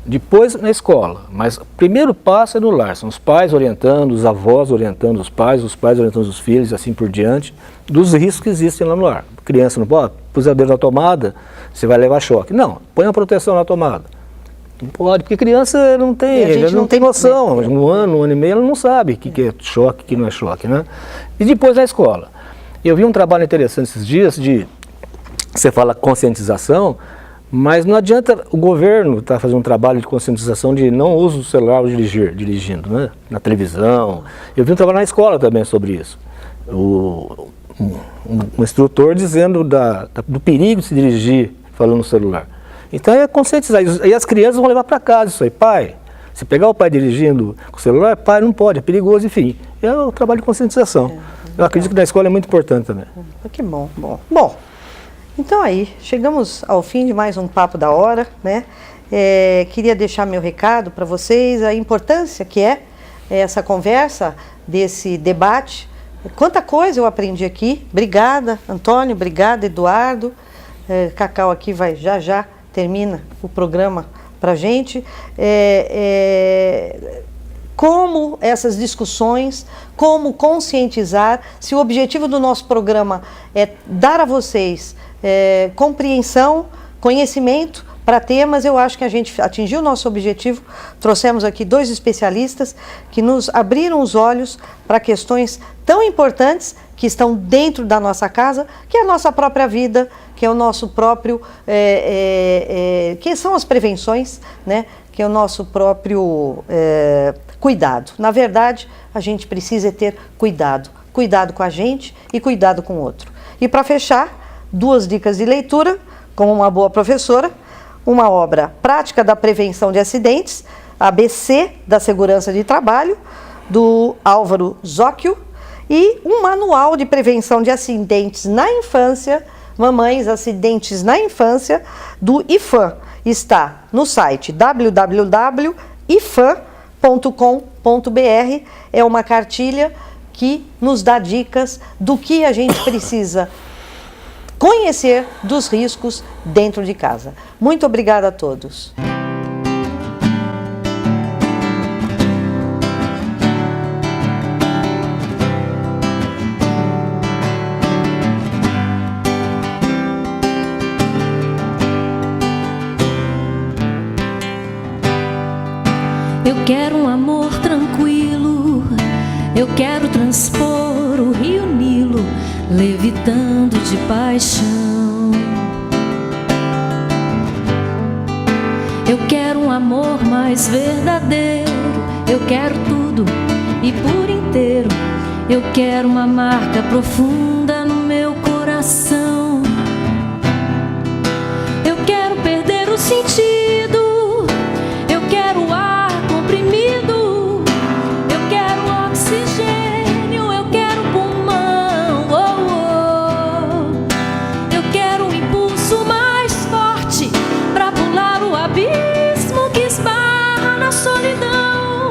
depois na escola, mas o primeiro passo é no lar, são os pais orientando, os avós orientando os pais orientando os filhos, assim por diante, dos riscos que existem lá no lar. Criança não pode, puser o dedo na tomada, você vai levar choque. Não, põe a proteção na tomada. Não pode, porque criança não tem noção, um ano e meio ela não sabe o que é choque, o que não é choque, né? E depois na escola. Eu vi um trabalho interessante esses dias de, você fala conscientização, mas não adianta o governo estar fazendo um trabalho de conscientização de não uso do celular ao dirigindo, né? Na televisão. Eu vi um trabalho na escola também sobre isso. Um instrutor dizendo do perigo de se dirigir falando no celular. Então é conscientizar. E as crianças vão levar para casa isso aí. Pai, se pegar o pai dirigindo com o celular, pai, não pode, é perigoso, enfim. É o trabalho de conscientização. Eu acredito que na escola é muito importante também. Que bom, bom. Então aí, chegamos ao fim de mais um Papo da Hora, né? Queria deixar meu recado para vocês, a importância que é essa conversa, desse debate. Quanta coisa eu aprendi aqui. Obrigada, Antônio, obrigada, Eduardo. Cacau aqui vai já termina o programa para a gente. Como essas discussões, como conscientizar, se o objetivo do nosso programa é dar a vocês compreensão, conhecimento para temas, eu acho que a gente atingiu o nosso objetivo. Trouxemos aqui 2 especialistas que nos abriram os olhos para questões tão importantes que estão dentro da nossa casa, que é a nossa própria vida, que é o nosso próprio, que são as prevenções, né? Que é o nosso próprio cuidado. Na verdade, a gente precisa ter cuidado com a gente e cuidado com o outro. E para fechar, 2 dicas de leitura, como uma boa professora, uma obra Prática da Prevenção de Acidentes, ABC da Segurança de Trabalho, do Álvaro Zóquio, e um manual de prevenção de acidentes na infância, Mamães, Acidentes na Infância, do IFAM. Está no site www.ifam.com.br. É uma cartilha que nos dá dicas do que a gente precisa conhecer dos riscos dentro de casa. Muito obrigada a todos. Eu quero um amor tranquilo, eu quero transpor o rio Nilo, levitando de paixão. Eu quero um amor mais verdadeiro, eu quero tudo e por inteiro. Eu quero uma marca profunda no meu coração. Eu quero perder o sentido, eu quero o ar comprimido, eu quero oxigênio, eu quero pulmão, eu quero um impulso mais forte pra pular o abismo que esbarra na solidão.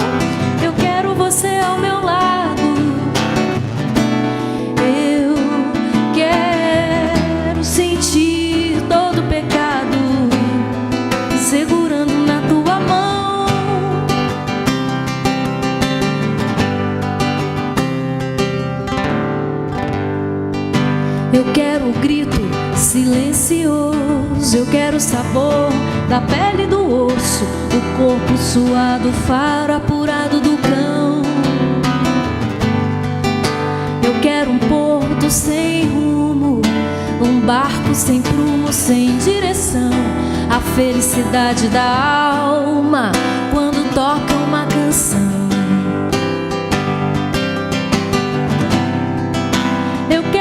Eu quero você ao meu lado, eu quero sentir todo o pecado segurando na tua mão. Eu quero o grito silencioso, eu quero o sabor da pele do osso, o corpo suado, o faro apurado do cão. Eu quero um porto sem rumo, um barco sem prumo, sem direção, a felicidade da alma quando toca uma canção. Eu quero